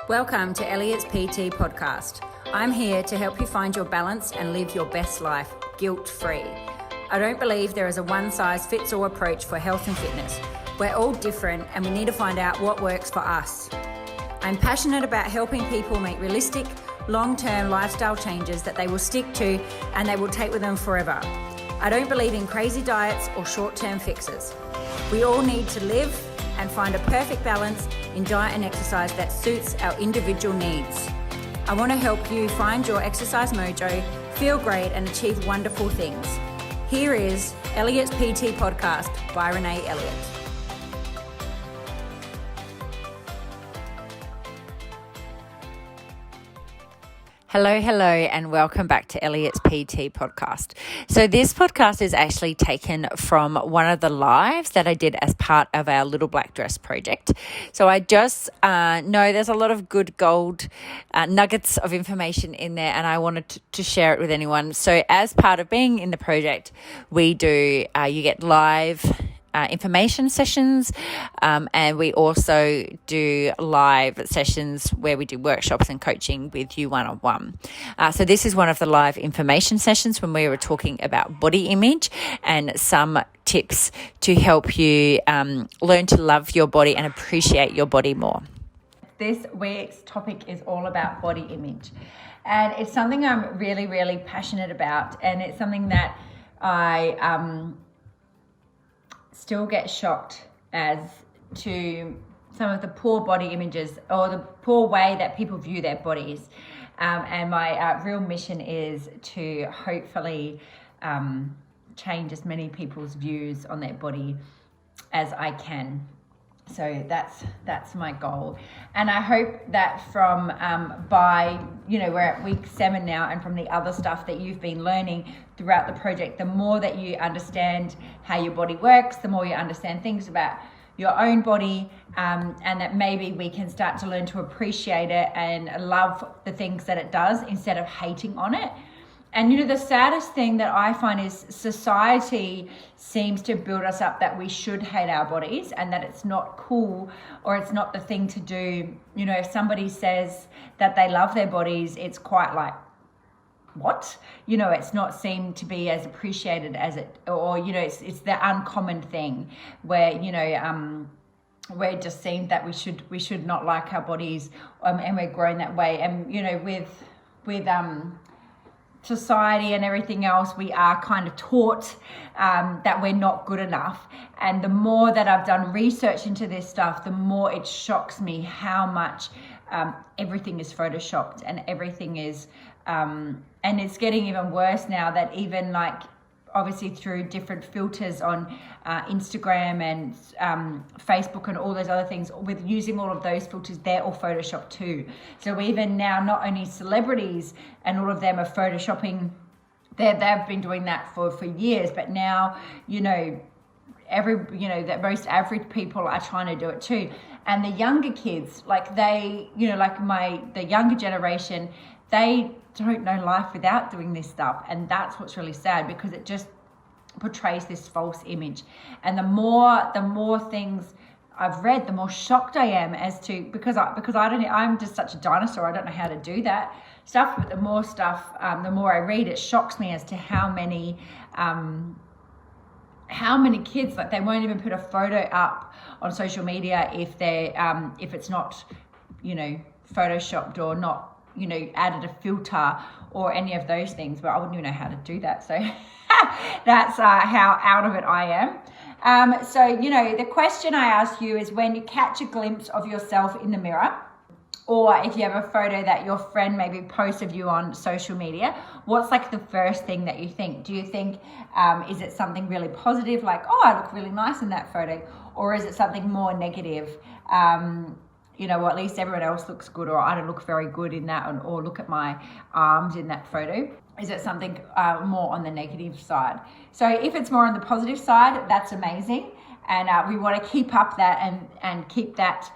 Welcome to Elliott's PT podcast. I'm here to help you find your balance and live your best life guilt-free. I don't believe there is a one-size-fits-all approach for health and fitness. We're all different and we need to find out what works for us. I'm passionate about helping people make realistic, long-term lifestyle changes that they will stick to and they will take with them forever. I don't believe in crazy diets or short-term fixes. We all need to live and find a perfect balance in diet and exercise that suits our individual needs. I want to help you find your exercise mojo, feel great and achieve wonderful things. Here is Elliott's PT podcast by Renae Elliott. Hello, and welcome back to Elliott's PT podcast. So this podcast is actually taken from one of the lives that I did as part of our Little Black Dress project. So I just know there's a lot of good gold nuggets of information in there, and I wanted to share it with anyone. So as part of being in the project, we do, you get live information sessions, and we also do live sessions where we do workshops and coaching with you one-on-one. So this is one of the live information sessions when we were talking about body image and some tips to help you learn to love your body and appreciate your body more. This week's topic is all about body image, and it's something I'm really, really passionate about, and it's something that I still get shocked as to some of the poor body images or the poor way that people view their bodies. And my real mission is to hopefully change as many people's views on their body as I can. So that's my goal. And I hope that from by, we're at week 7 now, and from the other stuff that you've been learning throughout the project, the more that you understand how your body works, the more you understand things about your own body, and that maybe we can start to learn to appreciate it and love the things that it does instead of hating on it. And the saddest thing that I find is society seems to build us up that we should hate our bodies and that it's not cool or it's not the thing to do. If somebody says that they love their bodies, it's quite like, what? It's not seen to be as appreciated as it, or, it's the uncommon thing where, where it just seems that we should not like our bodies, and we're grown that way. And, with society and everything else, we are kind of taught that we're not good enough. And the more that I've done research into this stuff, the more it shocks me how much everything is photoshopped and everything is, and it's getting even worse now that even like obviously through different filters on Instagram and Facebook and all those other things, with using all of those filters, they're all Photoshopped too. So even now, not only celebrities and all of them are Photoshopping, they've been doing that for years, but now, that most average people are trying to do it too. And the younger kids, like they, the younger generation, they don't know life without doing this stuff. And that's what's really sad, because it just portrays this false image. And the more things I've read, the more shocked I am as to, because I'm just such a dinosaur, I don't know how to do that stuff. But the more I read, it shocks me as to how many kids, like, they won't even put a photo up on social media if it's not, photoshopped or not, added a filter or any of those things. But I wouldn't even know how to do that. So that's how out of it I am. So the question I ask you is, when you catch a glimpse of yourself in the mirror, or if you have a photo that your friend maybe posts of you on social media, what's like the first thing that you think? Do you think, is it something really positive, like, oh, I look really nice in that photo? Or is it something more negative? Or at least everyone else looks good, or I don't look very good in that, or look at my arms in that photo. Is it something more on the negative side? So if it's more on the positive side, that's amazing. And we want to keep up that and keep that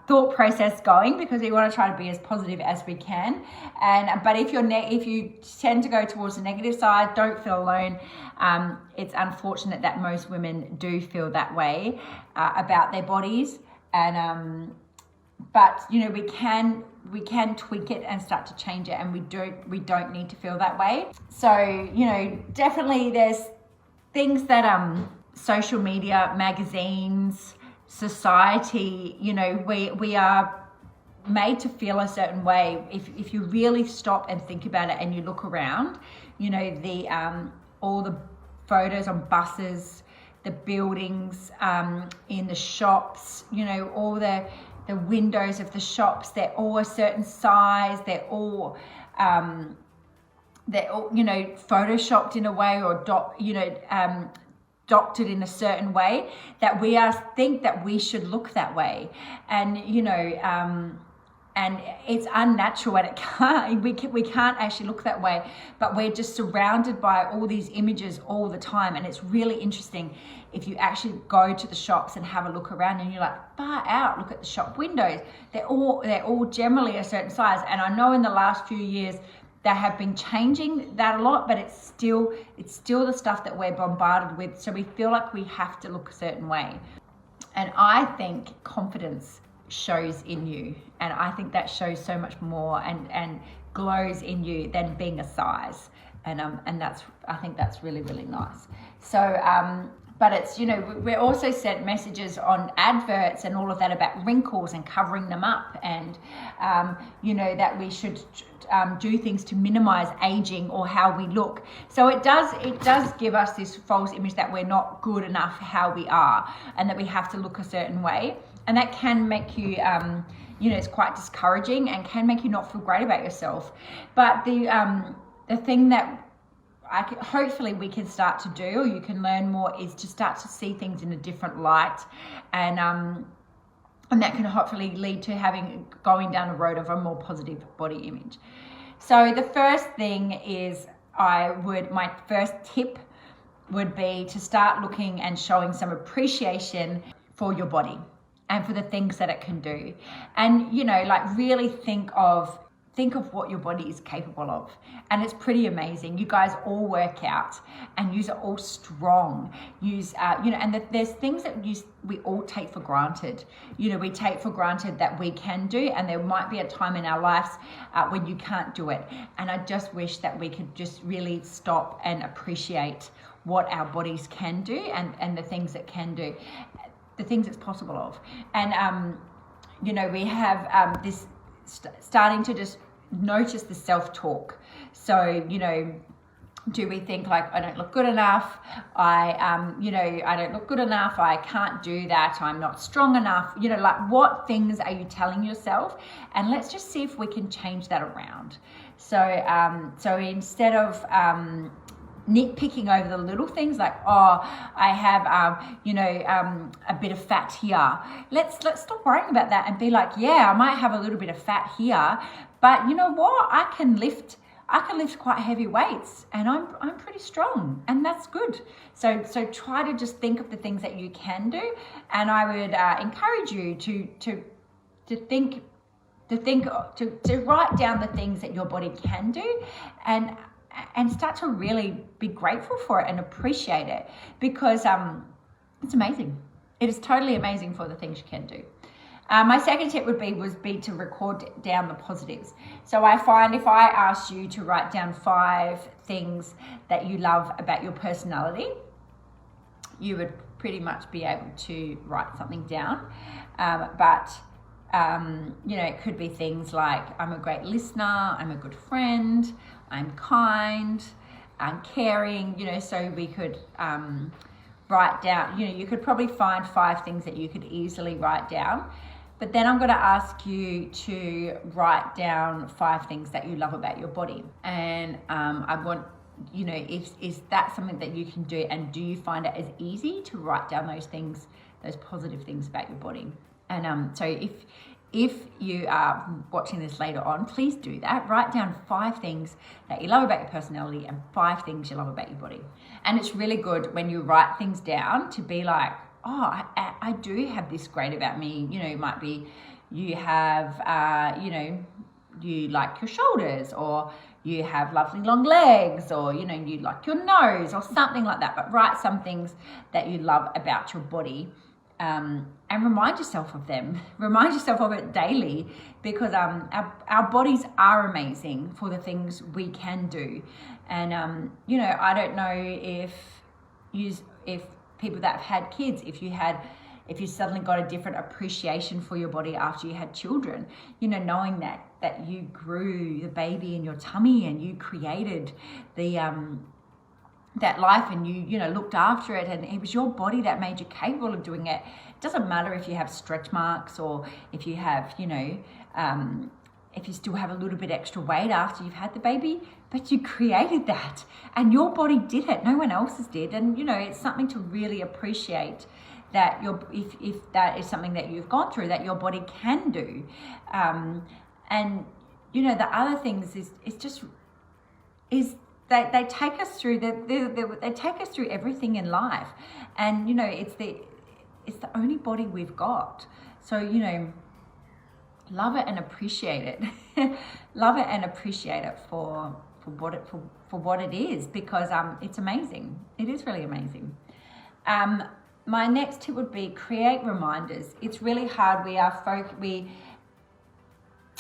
thought process going, because we want to try to be as positive as we can. But if you tend to go towards the negative side, don't feel alone. It's unfortunate that most women do feel that way about their bodies, and but we can tweak it and start to change it, and we don't need to feel that way. So definitely there's things that social media, magazines, society, we are made to feel a certain way. If you really stop and think about it and you look around, the all the photos on buses, the buildings, in the shops, all the windows of the shops, they're all a certain size, they're all photoshopped in a way, or doctored in a certain way, that we think that we should look that way. And and it's unnatural, and we can't actually look that way, but we're just surrounded by all these images all the time. And it's really interesting if you actually go to the shops and have a look around, and you're like, far out, look at the shop windows, they're all generally a certain size. And I know in the last few years they have been changing that a lot, but it's still the stuff that we're bombarded with, so we feel like we have to look a certain way. And I think confidence shows in you, and I think that shows so much more and glows in you than being a size, and I think that's really, really nice. So but it's we're also sent messages on adverts and all of that about wrinkles and covering them up, and that we should do things to minimize aging or how we look. So it does give us this false image that we're not good enough how we are, and that we have to look a certain way. And that can make you, it's quite discouraging and can make you not feel great about yourself. But the thing that hopefully we can start to do, or you can learn more, is to start to see things in a different light, and that can hopefully lead to going down a road of a more positive body image. So the first thing is, my first tip would be to start looking and showing some appreciation for your body and for the things that it can do. And, really think of what your body is capable of. And it's pretty amazing. You guys all work out, and you are all strong. And there's things that we all take for granted. We take for granted that we can do, and there might be a time in our lives when you can't do it. And I just wish that we could just really stop and appreciate what our bodies can do, and the things it can do, the things it's possible of. And we have this starting to just notice the self-talk. So do we think like, I don't look good enough, I don't look good enough, I can't do that, I'm not strong enough, like what things are you telling yourself? And let's just see if we can change that around. So instead of nitpicking over the little things, like, oh, I have a bit of fat here, let's stop worrying about that and be like, yeah, I might have a little bit of fat here, but you know what, I can lift quite heavy weights, and I'm pretty strong, and that's good. So try to just think of the things that you can do, and I would encourage you to write down the things that your body can do, and start to really be grateful for it and appreciate it, because it's amazing. It is totally amazing for the things you can do. My second tip would be to record down the positives. So I find if I asked you to write down 5 things that you love about your personality, you would pretty much be able to write something down. But it could be things like, I'm a great listener, I'm a good friend, I'm kind, I'm caring, so we could write down, you could probably find 5 things that you could easily write down. But then I'm going to ask you to write down 5 things that you love about your body. And I want, is that something that you can do? And do you find it as easy to write down those things, those positive things about your body? And so if you are watching this later on, please do that. Write down 5 things that you love about your personality and 5 things you love about your body. And it's really good when you write things down to be like, oh, I do have this great about me. It might be you have, you like your shoulders, or you have lovely long legs, or, you like your nose or something like that. But write some things that you love about your body. and remind yourself of them. Remind yourself of it daily, because our bodies are amazing for the things we can do. And I don't know if people that have had kids, if you suddenly got a different appreciation for your body after you had children, knowing that you grew the baby in your tummy and you created that life, and you looked after it, and it was your body that made you capable of doing it. It doesn't matter if you have stretch marks, or if you have if you still have a little bit extra weight after you've had the baby, but you created that and your body did it. No one else's did. And it's something to really appreciate, that if that is something that you've gone through, that your body can do. And the other things is they take us through they take us through everything in life, and it's the only body we've got. So love it and appreciate it. Love it and appreciate it for what it is, because it's amazing. It is really amazing. My next tip would be create reminders. It's really hard. We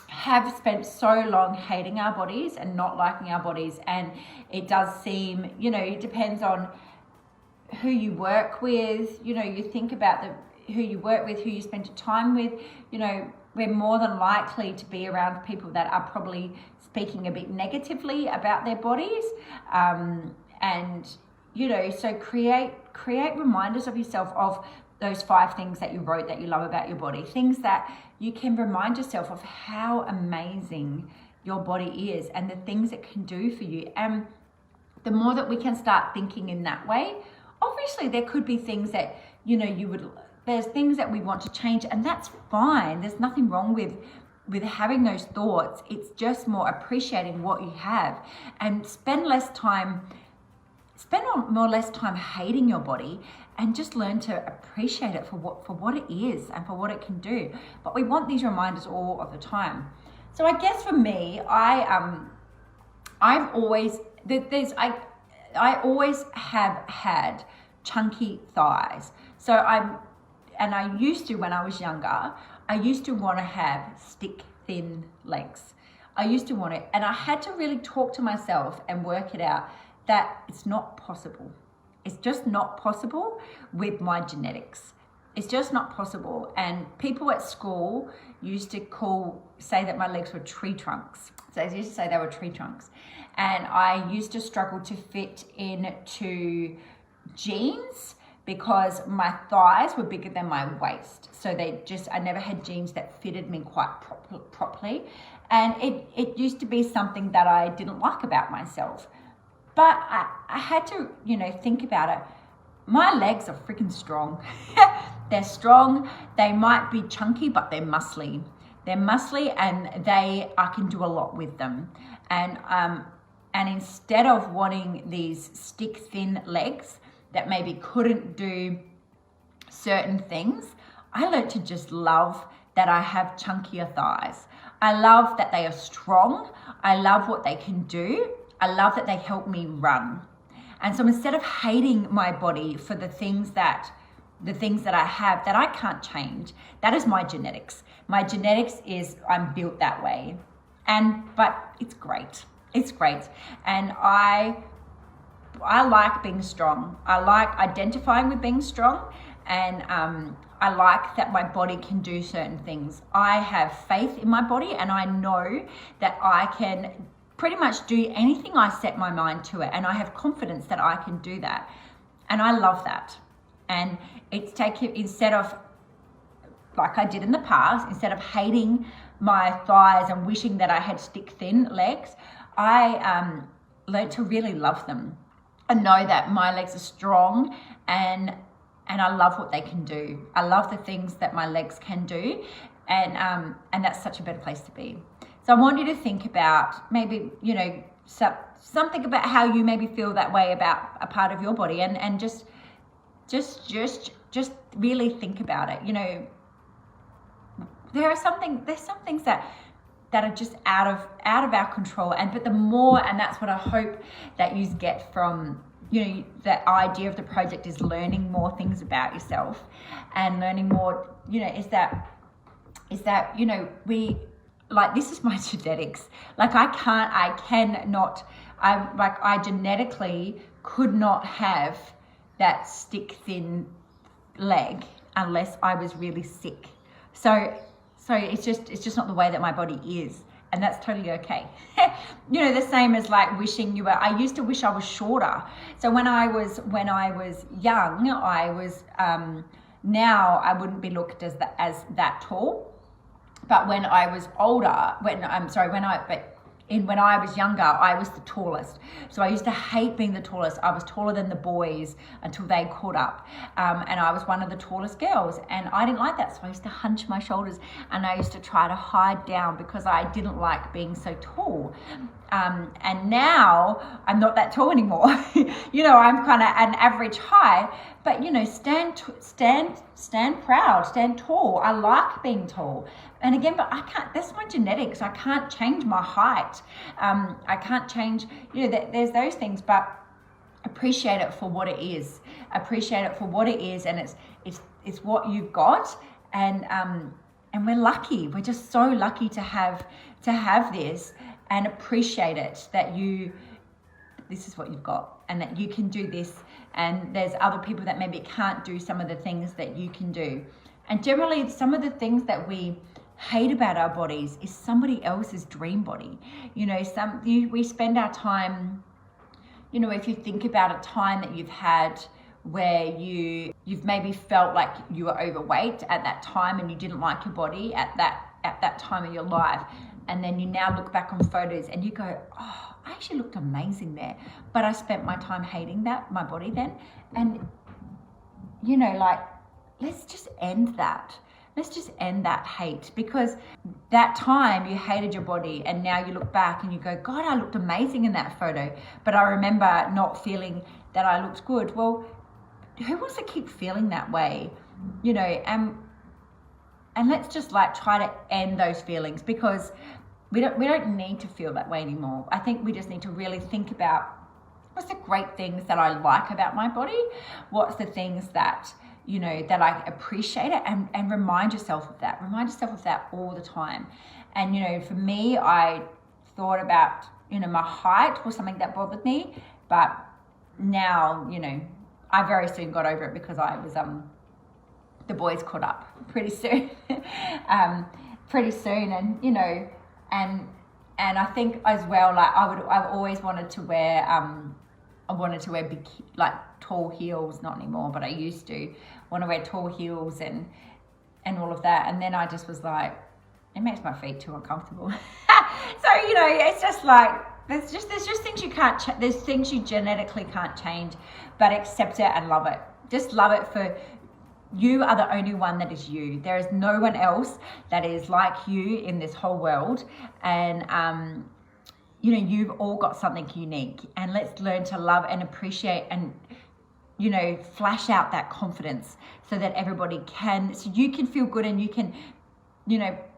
have spent so long hating our bodies and not liking our bodies, and it does seem, it depends on who you work with. You think about who you work with, who you spend your time with. We're more than likely to be around people that are probably speaking a bit negatively about their bodies, and so create reminders of yourself of those 5 things that you wrote that you love about your body, things that you can remind yourself of how amazing your body is and the things it can do for you. And the more that we can start thinking in that way, obviously there could be things that there's things that we want to change, and that's fine. There's nothing wrong with having those thoughts. It's just more appreciating what you have, and spend more or less time hating your body, and just learn to appreciate it for what it is and for what it can do. But we want these reminders all of the time. So I guess for me, I always have had chunky thighs. So I used to, when I was younger, I used to want to have stick thin legs. I used to want it, and I had to really talk to myself and work it out that it's not possible. It's just not possible with my genetics. It's just not possible. And people at school used to say that my legs were tree trunks. So they used to say they were tree trunks. And I used to struggle to fit into jeans because my thighs were bigger than my waist. So I never had jeans that fitted me quite properly. And it used to be something that I didn't like about myself. But I had to, think about it. My legs are freaking strong. They're strong. They might be chunky, but they're muscly. They're muscly, and I can do a lot with them. And instead of wanting these stick thin legs that maybe couldn't do certain things, I learned to just love that I have chunkier thighs. I love that they are strong. I love what they can do. I love that they help me run. And so instead of hating my body for the things that I have that I can't change, that is my genetics. My genetics is I'm built that way. But it's great. It's great. And I like being strong. I like identifying with being strong, and I like that my body can do certain things. I have faith in my body, and I know that I can pretty much do anything I set my mind to it, and I have confidence that I can do that, and I love that. And it's instead of, like I did in the past, instead of hating my thighs and wishing that I had stick thin legs, I learned to really love them and know that my legs are strong, and I love what they can do. I love the things that my legs can do, and that's such a better place to be. So I want you to think about maybe, something about how you maybe feel that way about a part of your body, and just really think about it. There's some things that are just out of our control, but the more, and that's what I hope that you get from the idea of the project is learning more things about yourself and learning more, is that, we, like, this is my genetics. Like, I genetically could not have that stick thin leg unless I was really sick. So it's just not the way that my body is. And that's totally okay. The same as like wishing I used to wish I was shorter. So when I was young, I was, now I wouldn't be looked as that tall. But when I was older, when I was younger, I was the tallest. So I used to hate being the tallest. I was taller than the boys until they caught up. And I was one of the tallest girls. And I didn't like that. So I used to hunch my shoulders and I used to try to hide down because I didn't like being so tall. And now I'm not that tall anymore. I'm kind of an average height, but stand proud, stand tall. I like being tall. And again, but I can't, that's my genetics. I can't change my height. I can't change, there's those things, but appreciate it for what it is. Appreciate it for what it is. And it's what you've got. And we're lucky. We're just so lucky to have this, and appreciate it that this is what you've got and that you can do this. And there's other people that maybe can't do some of the things that you can do. And generally, some of the things that we hate about our bodies is somebody else's dream body. We spend our time, if you think about a time that you've had where you've maybe felt like you were overweight at that time and you didn't like your body at that time of your life, and then you now look back on photos and you go, oh, I actually looked amazing there, but I spent my time hating my body then. And let's just end that. Let's just end that hate, because that time you hated your body and now you look back and you go, God, I looked amazing in that photo, but I remember not feeling that I looked good. Well, who wants to keep feeling that way? And let's just try to end those feelings, because we don't need to feel that way anymore. I think we just need to really think about what's the great things that I like about my body, what's the things that that I appreciate it, and remind yourself of that. Remind yourself of that all the time. And for me, I thought about my height was something that bothered me, but now I very soon got over it, because I was the boys caught up pretty soon. And and I think as well, I've always wanted to wear big, tall heels, not anymore, but I used to want to wear tall heels and all of that. And then I just was like, it makes my feet too uncomfortable. So it's just there's just things you can't there's things you genetically can't change, but accept it and love it. Just love it for you are the only one that is you. There is no one else that is like you in this whole world. And you've all got something unique, and let's learn to love and appreciate and flash out that confidence, so that so you can feel good, and you can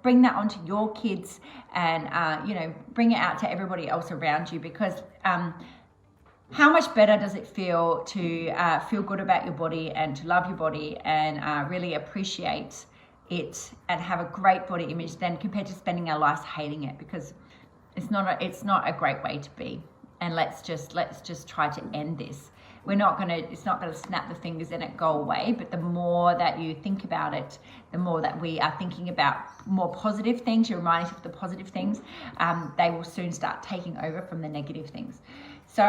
bring that onto your kids, and bring it out to everybody else around you. Because how much better does it feel to feel good about your body and to love your body and really appreciate it and have a great body image than compared to spending our lives hating it? Because it's not a great way to be. And let's just try to end this. It's not gonna snap the fingers and it go away, but the more that you think about it, the more that we are thinking about more positive things, you remind yourself of the positive things, they will soon start taking over from the negative things. So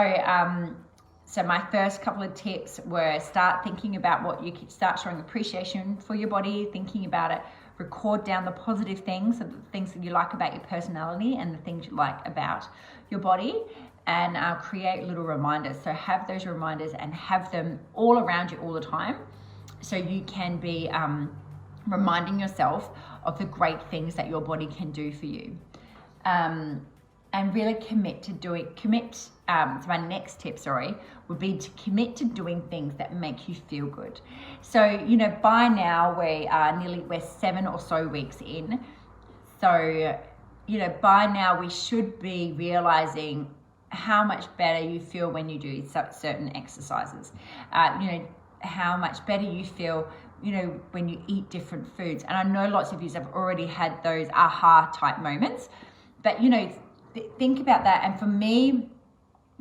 my first couple of tips were start thinking about what you could, start showing appreciation for your body, thinking about it, record down the positive things, the things that you like about your personality and the things you like about your body, and create little reminders. So have those reminders and have them all around you all the time, so you can be reminding yourself of the great things that your body can do for you. And really commit. So my next tip, would be to commit to doing things that make you feel good. So, by now we're 7 or so weeks in. So, by now we should be realizing how much better you feel when you do certain exercises. How much better you feel, when you eat different foods. And I know lots of you have already had those aha type moments, but, think about that. And for me,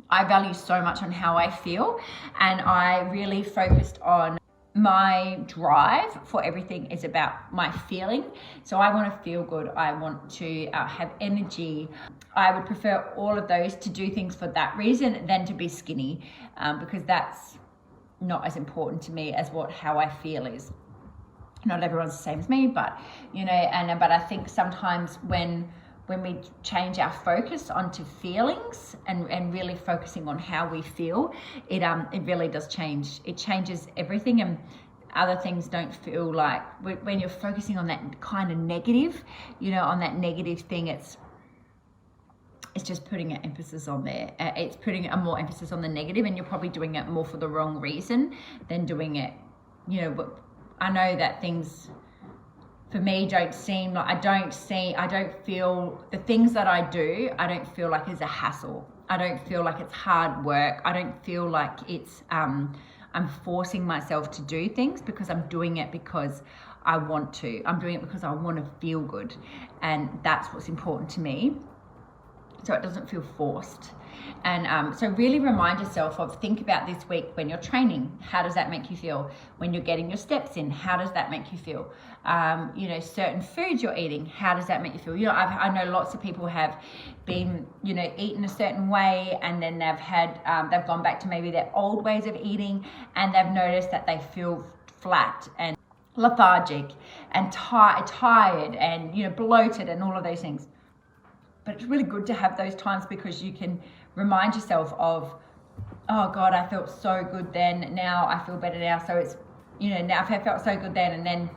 I value so much on how I feel, and I really focused on my drive for everything is about my feeling. So I want to feel good. I want to have energy. I would prefer all of those to do things for that reason than to be skinny, because that's not as important to me as how I feel is. Not everyone's the same as me, but but I think sometimes when we change our focus onto feelings and really focusing on how we feel, it really does change. It changes everything, and other things don't feel like, when you're focusing on that kind of negative, on that negative thing, it's just putting an emphasis on there. It's putting a more emphasis on the negative, and you're probably doing it more for the wrong reason than doing it, but I know that things for me don't seem like, I don't feel the things that I do, I don't feel like it's a hassle. I don't feel like it's hard work. I don't feel like it's, I'm forcing myself to do things, because I'm doing it because I want to. I'm doing it because I want to feel good. And that's what's important to me. So it doesn't feel forced. And so really remind yourself of, think about this week when you're training, how does that make you feel? When you're getting your steps in, how does that make you feel? Certain foods you're eating, how does that make you feel? I know lots of people have been, eaten a certain way, and then they've gone back to maybe their old ways of eating, and they've noticed that they feel flat and lethargic and tired and, bloated and all of those things. But it's really good to have those times, because you can remind yourself of, oh God, I felt so good then, now I feel better now. So it's, now I felt so good then, and then,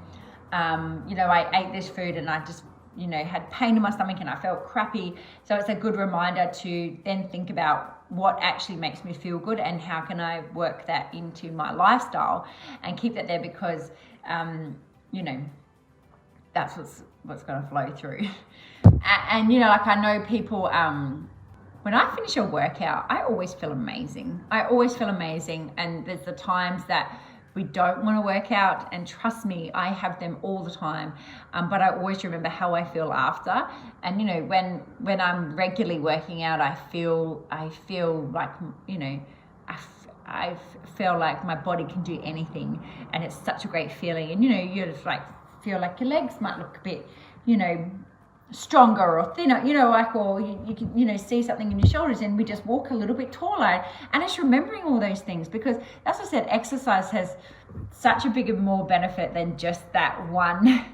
I ate this food and I just, had pain in my stomach and I felt crappy. So it's a good reminder to then think about what actually makes me feel good, and how can I work that into my lifestyle and keep that there, because, that's what's going to flow through. And I know people, when I finish a workout, I always feel amazing. And there's the times that we don't want to work out, and trust me, I have them all the time. But I always remember how I feel after. And when I'm regularly working out, I feel like, I feel like my body can do anything, and it's such a great feeling. And you just feel like your legs might look a bit, stronger or thinner, or you can, see something in your shoulders, and we just walk a little bit taller. And it's remembering all those things, because as I said, exercise has such a bigger, more benefit than just that one,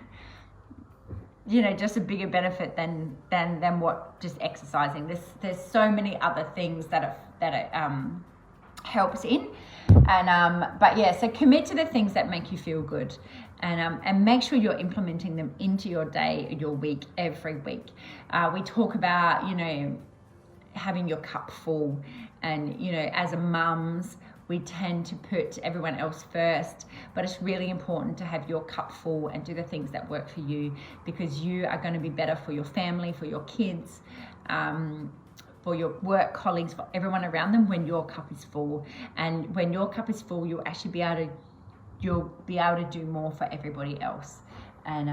just a bigger benefit than what just exercising. There's so many other things that it helps in. And but yeah, so commit to the things that make you feel good, and make sure you're implementing them into your day, your week, every week. We talk about having your cup full, and as a mums, we tend to put everyone else first, but it's really important to have your cup full and do the things that work for you, because you are going to be better for your family, for your kids, for your work colleagues, for everyone around them, when your cup is full. And when your cup is full, you'll actually be able to do more for everybody else. And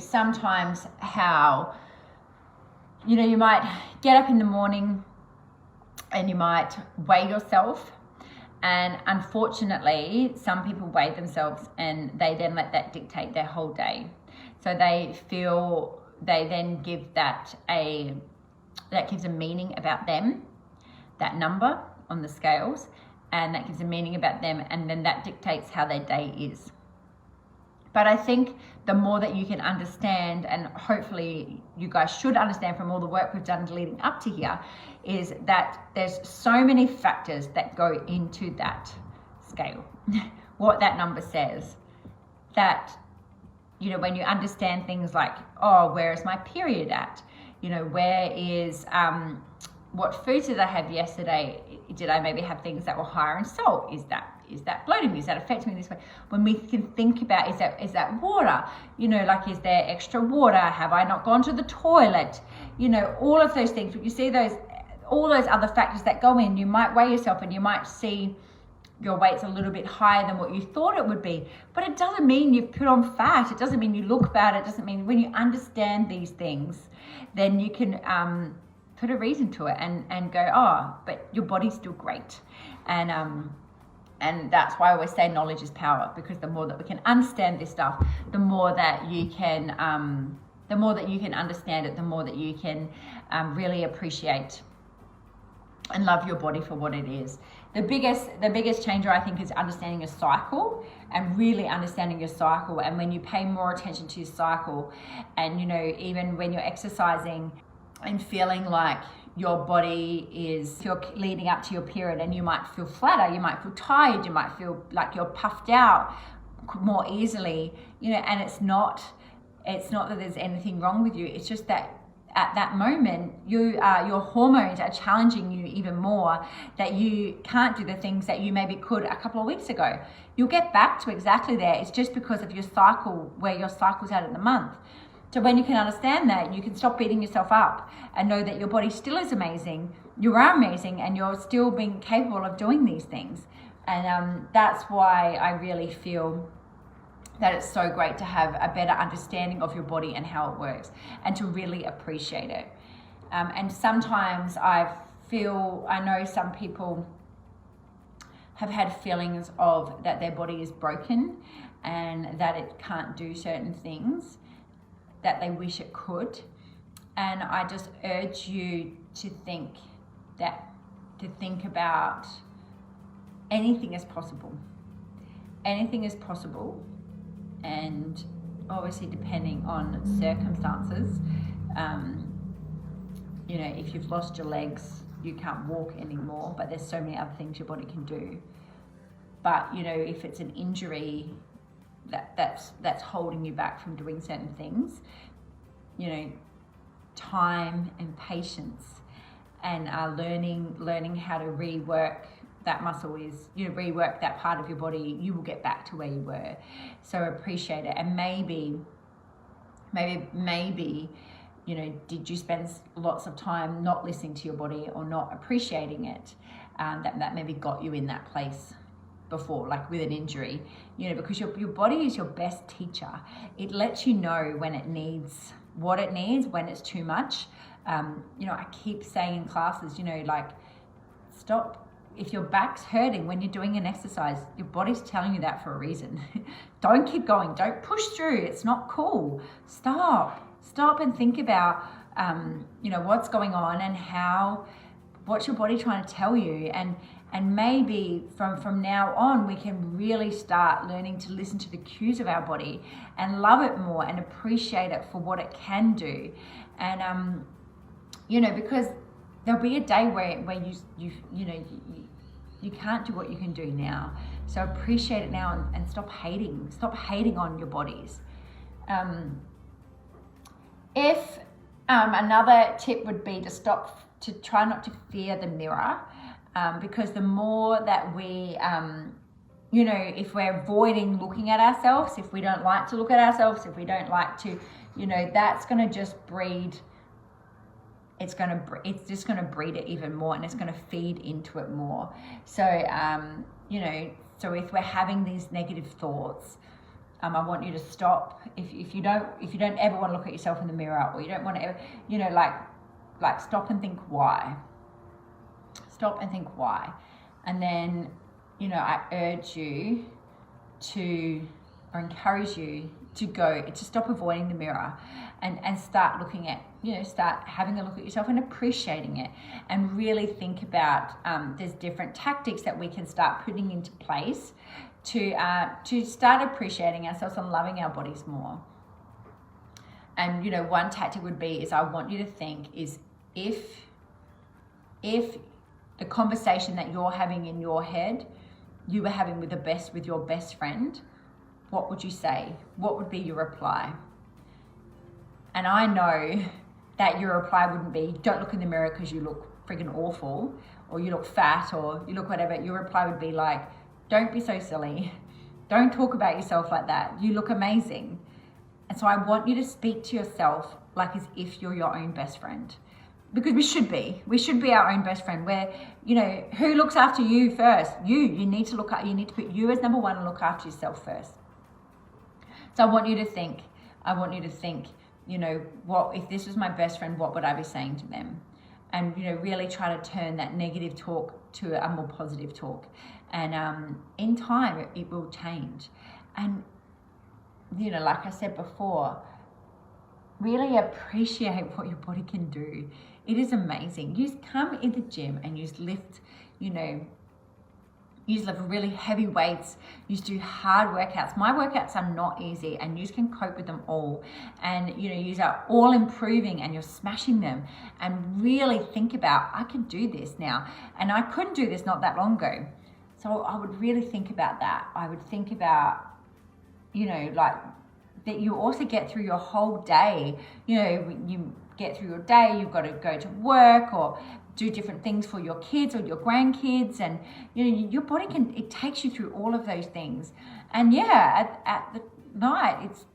sometimes how you might get up in the morning and you might weigh yourself, and unfortunately some people weigh themselves and they then let that dictate their whole day. So they then give that gives a meaning about them, that number on the scales, and that gives a meaning about them, and then that dictates how their day is. But I think the more that you can understand, and hopefully you guys should understand from all the work we've done leading up to here, is that there's so many factors that go into that scale. What that number says, that when you understand things like, oh, where is my period at? Where is, what foods did I have yesterday? Did I maybe have things that were higher in salt? is that bloating me? Is that affecting me this way? When we can think about, is that water? Like, is there extra water? Have I not gone to the toilet? All of those things. But you see all those other factors that go in. You might weigh yourself and you might see your weight's a little bit higher than what you thought it would be. But it doesn't mean you've put on fat. It doesn't mean you look bad. It doesn't mean, when you understand these things, then you can put a reason to it and go, oh, but your body's still great. And that's why I always say knowledge is power, because the more that we can understand this stuff, the more that you can understand it, the more that you can really appreciate and love your body for what it is. The biggest changer, I think, is understanding your cycle, and really understanding your cycle. And when you pay more attention to your cycle, and even when you're exercising and feeling like your body is, you're leading up to your period, and you might feel flatter, you might feel tired, you might feel like you're puffed out more easily, and it's not that there's anything wrong with you. It's just that at that moment, your hormones are challenging you even more, that you can't do the things that you maybe could a couple of weeks ago. You'll get back to exactly there. It's just because of your cycle, where your cycle's at in the month. So when you can understand that, you can stop beating yourself up and know that your body still is amazing. You are amazing, and you're still being capable of doing these things. And that's why I really feel that it's so great to have a better understanding of your body and how it works, and to really appreciate it. And sometimes I know some people have had feelings of that their body is broken and that it can't do certain things that they wish it could. And I just urge you to think about anything is possible. Anything is possible. And obviously, depending on circumstances, if you've lost your legs, you can't walk anymore, but there's so many other things your body can do. But if it's an injury that's holding you back from doing certain things, time and patience, and learning how to rework that muscle is, rework that part of your body, you will get back to where you were. So appreciate it. And maybe, did you spend lots of time not listening to your body or not appreciating it? That maybe got you in that place before, like with an injury, because your body is your best teacher. It lets you know when it needs what it needs, when it's too much. I keep saying in classes, stop. If your back's hurting when you're doing an exercise, your body's telling you that for a reason. Don't keep going. Don't push through. It's not cool. Stop and think about, what's going on and what's your body trying to tell you. And maybe from now on, we can really start learning to listen to the cues of our body and love it more and appreciate it for what it can do. And, because there'll be a day where you can't do what you can do now. So appreciate it now and stop hating on your bodies. If another tip would be to try not to fear the mirror, because the more that we, if we're avoiding looking at ourselves, if we don't like to look at ourselves, if we don't like to, that's going to just breed. It's just going to breed it even more, and it's going to feed into it more. So, so if we're having these negative thoughts, I want you to stop. If you don't ever want to look at yourself in the mirror, or you don't want to ever, like stop and think why. Stop and think why. And then, I urge you or encourage you to stop avoiding the mirror and start looking at, start having a look at yourself and appreciating it, and really think about, there's different tactics that we can start putting into place to start appreciating ourselves and loving our bodies more. And, one tactic would be, I want you to think is, if the conversation that you're having in your head, you were having with your best friend, what would you say? What would be your reply? And I know that your reply wouldn't be, don't look in the mirror because you look freaking awful, or you look fat, or you look whatever. Your reply would be like, Don't be so silly. Don't talk about yourself like that. You look amazing. And so I want you to speak to yourself like as if you're your own best friend. Because we should be our own best friend, where, who looks after you first? You need to put you as number one and look after yourself first. So I want you to think, what if this was my best friend, what would I be saying to them? And, really try to turn that negative talk to a more positive talk. And in time, it will change. And, like I said before, really appreciate what your body can do. It is amazing. You just come in the gym and you just lift, you lift really heavy weights. You do hard workouts. My workouts are not easy, and you can cope with them all. And you are all improving, and you're smashing them. And really think about, I can do this now, and I couldn't do this not that long ago. So I would really think about that. I would think about, that you also get through your whole day. You get through your day, you've got to go to work or do different things for your kids or your grandkids, and your body it takes you through all of those things. And at the night it's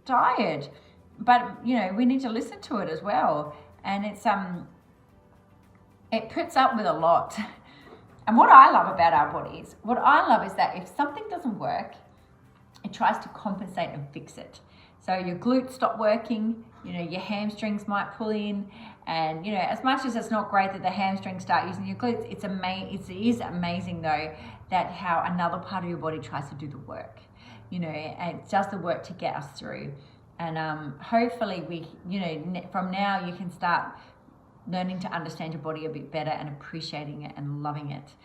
tired, but we need to listen to it as well. And it's it puts up with a lot. And what I love about our bodies, is that if something doesn't work, it tries to compensate and fix it. So your glutes stop working, your hamstrings might pull in, and as much as it's not great that the hamstrings start using your glutes, it is amazing though that how another part of your body tries to do the work, and it does the work to get us through. And hopefully we, from now you can start learning to understand your body a bit better and appreciating it and loving it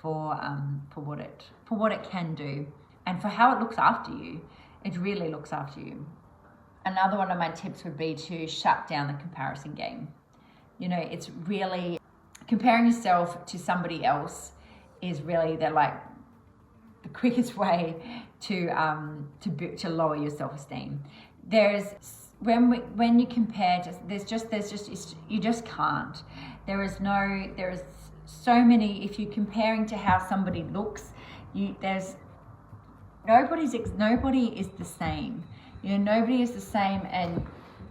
for what it can do, and for how it looks after you. It really looks after you. Another one of my tips would be to shut down the comparison game. It's really, comparing yourself to somebody else is really the quickest way to lower your self-esteem. When you compare, you just can't. There is so many. If you're comparing to how somebody looks, nobody is the same. Nobody is the same, and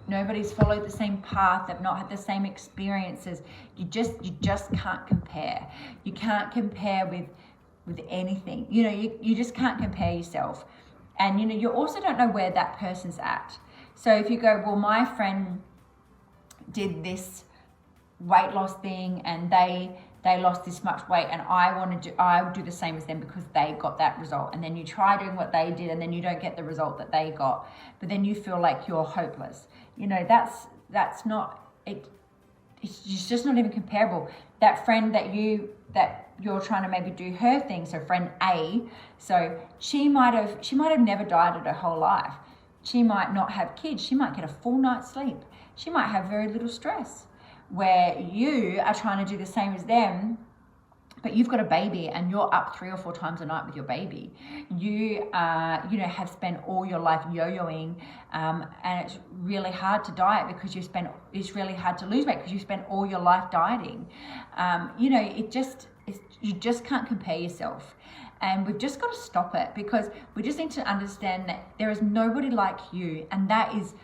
nobody's followed the same path. They've not had the same experiences. You just can't compare. You can't compare with anything. You just can't compare yourself. And you also don't know where that person's at. So if you go, well, my friend did this weight loss thing and they lost this much weight, and I would do the same as them because they got that result. And then you try doing what they did, and then you don't get the result that they got, but then you feel like you're hopeless. That's not it. It's just not even comparable. That friend that you're trying to maybe do her thing. So friend A, so she might have never dieted her whole life. She might not have kids. She might get a full night's sleep. She might have very little stress. Where you are trying to do the same as them, but you've got a baby and you're up 3 or 4 times a night with your baby. You have spent all your life yo-yoing, and it's really hard to diet because it's really hard to lose weight because you spent all your life dieting. You just can't compare yourself. And we've just got to stop it, because we just need to understand that there is nobody like you, and that is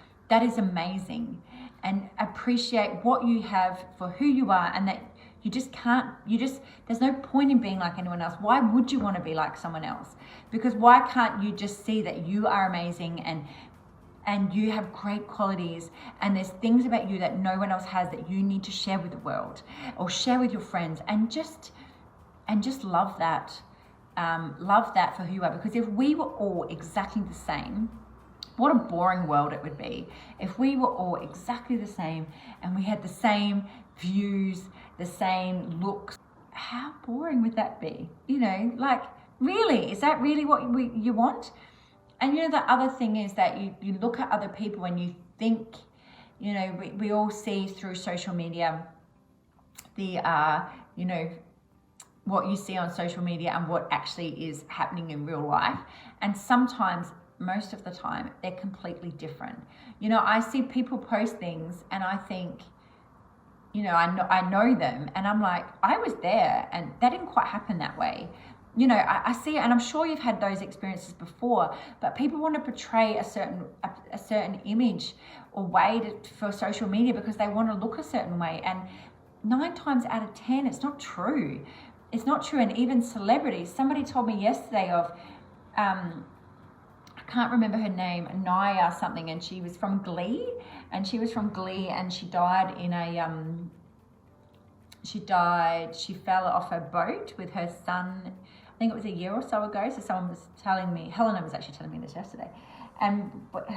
amazing. And appreciate what you have for who you are, and that there's no point in being like anyone else. Why would you want to be like someone else? Because why can't you just see that you are amazing and you have great qualities, and there's things about you that no one else has that you need to share with the world or share with your friends, and just love that. Love that for who you are. Because if we were all exactly the same, what a boring world it would be. If we were all exactly the same and we had the same views, the same looks, how boring would that be? Really, is that really what you want? And the other thing is that you look at other people and you think, we all see through social media what you see on social media and what actually is happening in real life. And sometimes, most of the time, they're completely different. I see people post things and I think, I know them, and I'm like, I was there and that didn't quite happen that way. you know, I see it, and I'm sure you've had those experiences before, but people want to portray a certain image or way for social media because they want to look a certain way. And 9 times out of 10, it's not true. It's not true. And even celebrities, somebody told me yesterday of, I can't remember her name, Naya something, and she was from Glee, and she died in a, she fell off her boat with her son, I think it was a year or so ago. So someone was telling me, Helena was actually telling me this yesterday, and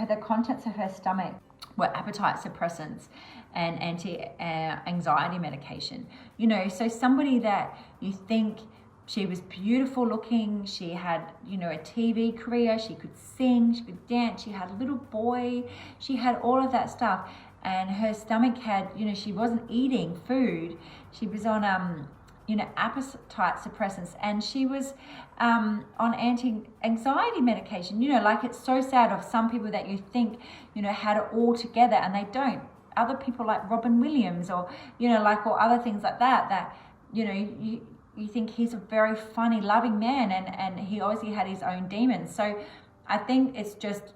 the contents of her stomach were appetite suppressants and anti-anxiety medication. You know, so somebody that you think she was beautiful looking, she had, you know, a TV career, she could sing, she could dance, she had a little boy, she had all of that stuff, and her stomach had, you know, she wasn't eating food, she was on you know, appetite suppressants, and she was on anti-anxiety medication. You know, like, it's so sad of some people that you think, you know, had it all together, and they don't. Other people like Robin Williams, or, you know, like, or other things like that, you know, you think he's a very funny, loving man, and he obviously had his own demons. So I think it's just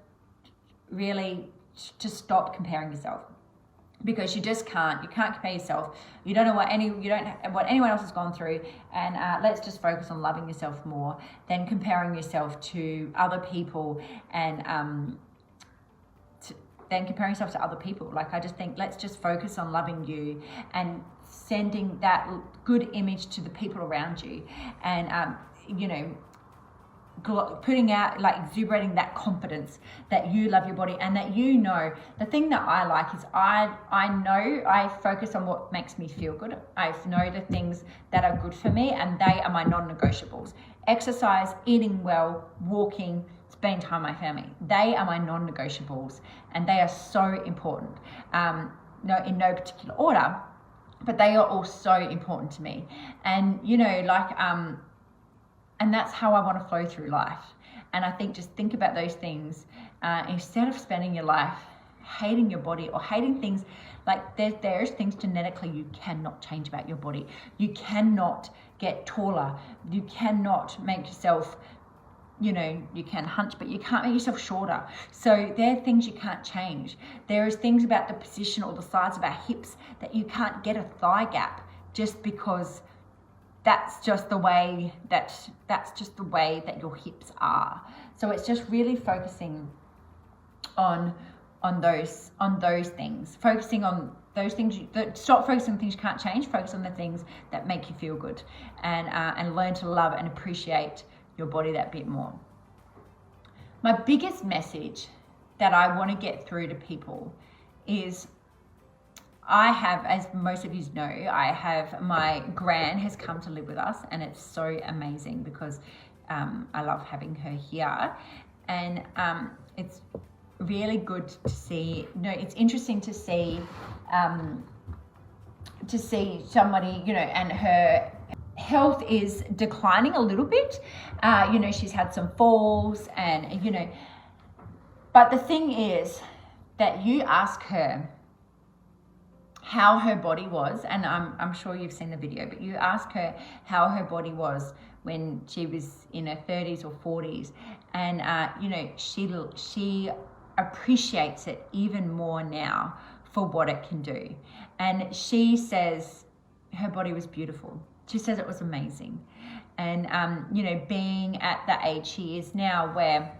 really to stop comparing yourself, because you just can't. You can't compare yourself. You don't know what anyone else has gone through, and let's just focus on loving yourself more than comparing yourself to other people, and then comparing yourself to other people. Like, I just think let's just focus on loving you and sending that good image to the people around you, and you know, putting out, like, exuberating that confidence that you love your body, and that, you know, the thing that I like is I know I focus on what makes me feel good. I know the things that are good for me, and they are my non-negotiables. Exercise, eating well, walking, spending time with my family, they are my non-negotiables, and they are so important. No, in no particular order, but they are all so important to me. And, you know, like, and that's how I want to flow through life. And I think, just think about those things instead of spending your life hating your body or hating things. Like, there's things genetically you cannot change about your body. You cannot get taller. You cannot make yourself, you know, you can hunch, but you can't make yourself shorter. So there are things you can't change. There is things about the position or the size of our hips that you can't get a thigh gap, just because that's just the way that your hips are. So it's just really focusing on those things, focusing on those things. Stop focusing on things you can't change. Focus on the things that make you feel good, and learn to love and appreciate your body that bit more. My biggest message that I want to get through to people is, I have, as most of you know, my gran has come to live with us, and it's so amazing because I love having her here, and it's really good to see. It's interesting to see somebody, you know, and her health is declining a little bit. You know, she's had some falls, and, you know, but the thing is that you ask her how her body was, and I'm sure you've seen the video, but you ask her how her body was when she was in her 30s or 40s, and you know, she appreciates it even more now for what it can do. And she says her body was beautiful. She says it was amazing. And you know, being at the age she is now, where,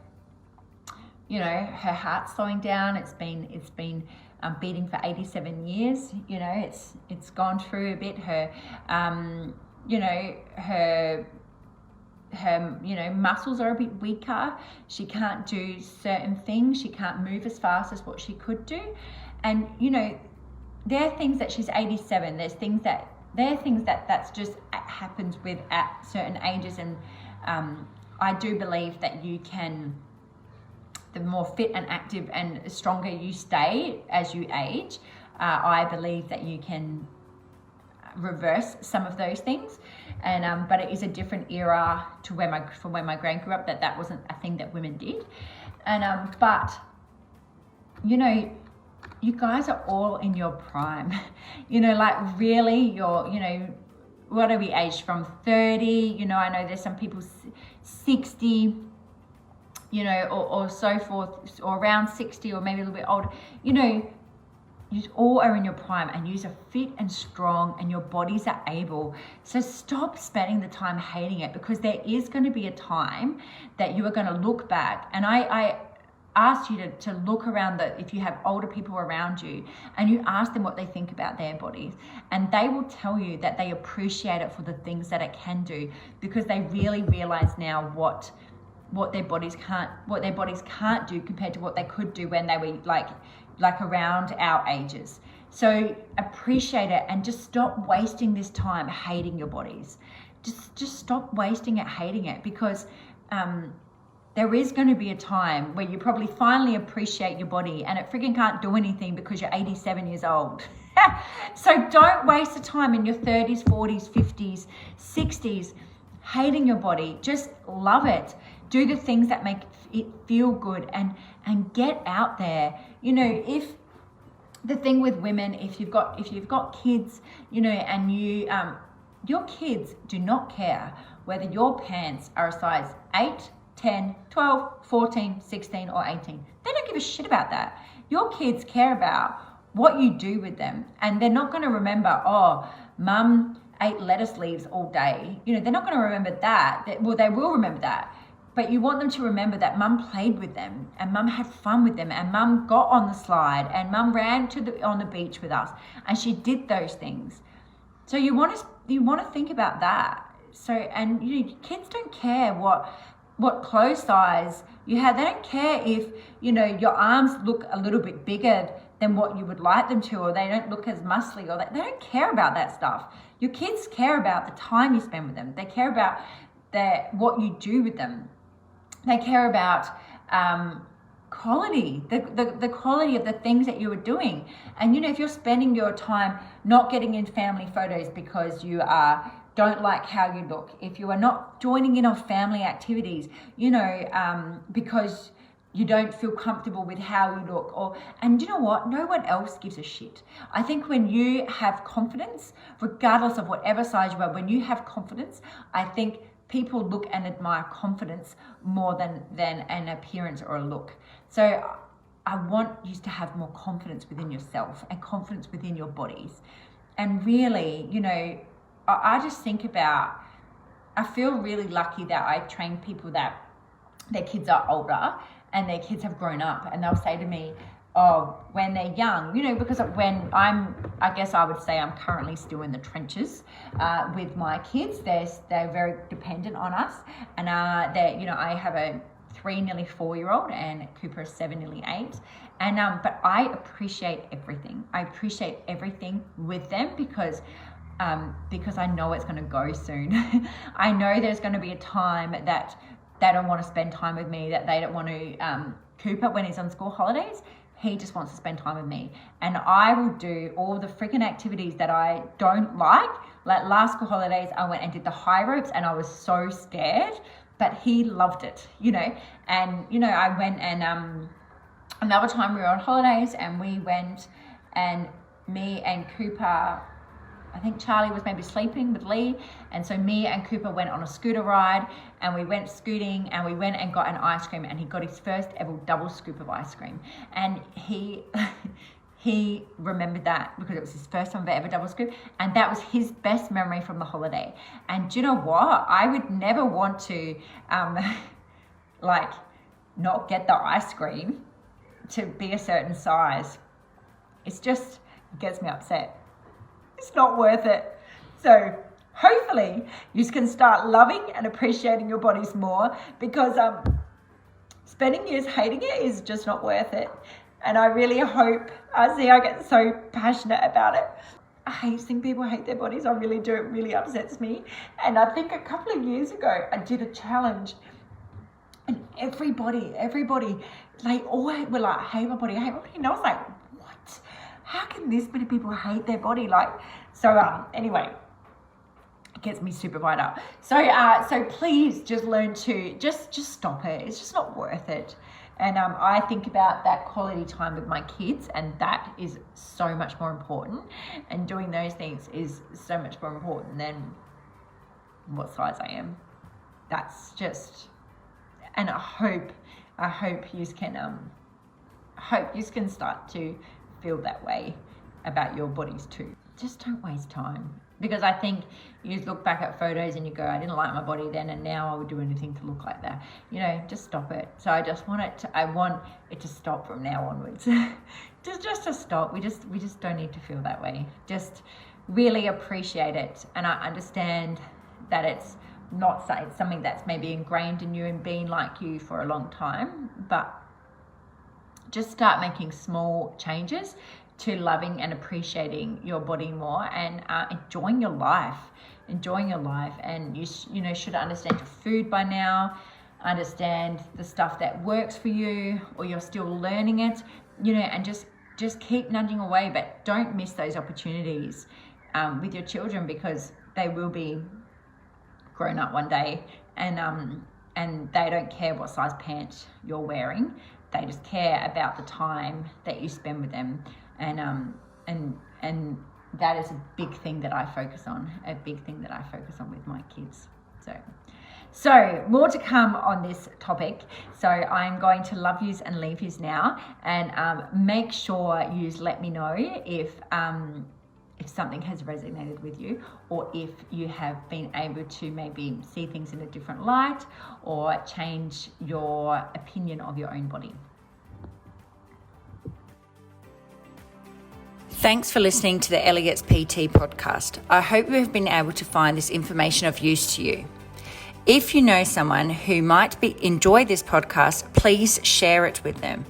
you know, her heart's slowing down, it's been beating for 87 years. You know, it's gone through a bit. Her you know, her you know, muscles are a bit weaker. She can't do certain things. She can't move as fast as what she could do. And, you know, there are things that she's 87. There are things that just happens with at certain ages. And I do believe that you can, the more fit and active and stronger you stay as you age, I believe that you can reverse some of those things. And but it is a different era to from when my gran grew up, that wasn't a thing that women did. And but, you know, you guys are all in your prime. You know, like, really, you're, you know, what are we aged from? 30, you know, I know there's some people 60, you know, or so forth, or around 60, or maybe a little bit older. You know, you all are in your prime, and you are fit and strong, and your bodies are able. So stop spending the time hating it, because there is going to be a time that you are going to look back. And I ask you to look around, if you have older people around you, and you ask them what they think about their bodies, and they will tell you that they appreciate it for the things that it can do, because they really realize now what their bodies can't do compared to what they could do when they were like around our ages. So appreciate it, and just stop wasting this time hating your bodies. Just stop wasting it, hating it, because there is going to be a time where you probably finally appreciate your body, and it freaking can't do anything because you're 87 years old. So don't waste the time in your 30s, 40s, 50s, 60s hating your body. Just love it. Do the things that make it feel good, and get out there. You know, if the thing with women, if you've got kids, you know, and your kids do not care whether your pants are a size 8, 10, 12, 14, 16, or 18. They don't give a shit about that. Your kids care about what you do with them, and they're not going to remember, oh, mum ate lettuce leaves all day. You know, they're not going to remember that. Well, they will remember that. But you want them to remember that mum played with them, and mum had fun with them, and mum got on the slide, and mum ran on the beach with us, and she did those things. So you want to think about that. So, and you know, kids don't care what clothes size you have. They don't care if, you know, your arms look a little bit bigger than what you would like them to, or they don't look as muscly, or they don't care about that stuff. Your kids care about the time you spend with them. They care about what you do with them. They care about quality, the quality of the things that you are doing. And, you know, if you're spending your time not getting in family photos because you don't like how you look, if you are not joining in on family activities, you know, because you don't feel comfortable with how you look, and you know what? No one else gives a shit. I think when you have confidence, regardless of whatever size you are, when you have confidence, I think people look and admire confidence more than an appearance or a look. So I want you to have more confidence within yourself and confidence within your bodies. And really, you know, I just think about, I feel really lucky that I train people that their kids are older and their kids have grown up, and they'll say to me, oh, when they're young, you know, because I guess I would say I'm currently still in the trenches with my kids. They're very dependent on us, and you know, I have a 3, nearly 4-year-old, and Cooper is 7, nearly 8. And but I appreciate everything. I appreciate everything with them because I know it's going to go soon. I know there's going to be a time that they don't want to spend time with me, that they don't want to. Cooper, when he's on school holidays, he just wants to spend time with me. And I will do all the freaking activities that I don't like. Like last school holidays, I went and did the high ropes, and I was so scared, but he loved it, you know. And, you know, I went and another time we were on holidays, and we went, and me and Cooper, I think Charlie was maybe sleeping with Lee, and so me and Cooper went on a scooter ride, and we went scooting, and we went and got an ice cream, and he got his first ever double scoop of ice cream, and he remembered that because it was his first time ever double scoop, and that was his best memory from the holiday. And do you know what? I would never want to like not get the ice cream to be a certain size. It gets me upset. It's not worth it. So hopefully you can start loving and appreciating your bodies more, because spending years hating it is just not worth it. And I really hope, I get so passionate about it. I hate seeing people hate their bodies. I really do. It really upsets me. And I think a couple of years ago, I did a challenge, and everybody, they all were like, I hate my body. And I was like, what? How can this many people hate their body? Like, so anyway, it gets me super fired up. So please just learn to just stop it. It's just not worth it. And I think about that quality time with my kids, and that is so much more important. And doing those things is so much more important than what size I am. That's just, and I hope you can start to feel that way about your bodies too. Just don't waste time, because I think you look back at photos and you go, I didn't like my body then, and now I would do anything to look like that. Just stop it. So I want it to stop from now onwards. just to stop. We just don't need to feel that way. Just really appreciate it. And I understand that it's something that's maybe ingrained in you and been like you for a long time, but just start making small changes to loving and appreciating your body more, and enjoying your life. And you should understand your food by now, understand the stuff that works for you, or you're still learning it, and just keep nudging away, but don't miss those opportunities with your children, because they will be grown up one day, and they don't care what size pants you're wearing. They just care about the time that you spend with them, and that is a big thing that I focus on. With my kids. So more to come on this topic. So I'm going to love yous and leave yous now, and make sure yous let me know if something has resonated with you, or if you have been able to maybe see things in a different light, or change your opinion of your own body. Thanks for listening to the Elliott's PT podcast. I hope you have been able to find this information of use to you. If you know someone who might enjoy this podcast, please share it with them,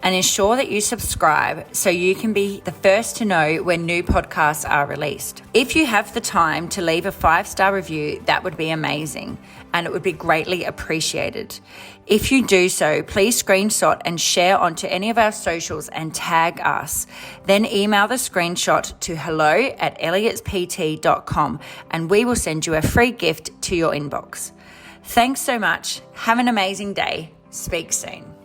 and ensure that you subscribe so you can be the first to know when new podcasts are released. If you have the time to leave a 5-star review, that would be amazing, and it would be greatly appreciated. If you do so, please screenshot and share onto any of our socials and tag us. Then email the screenshot to hello@elliotspt.com, and we will send you a free gift to your inbox. Thanks so much. Have an amazing day. Speak soon.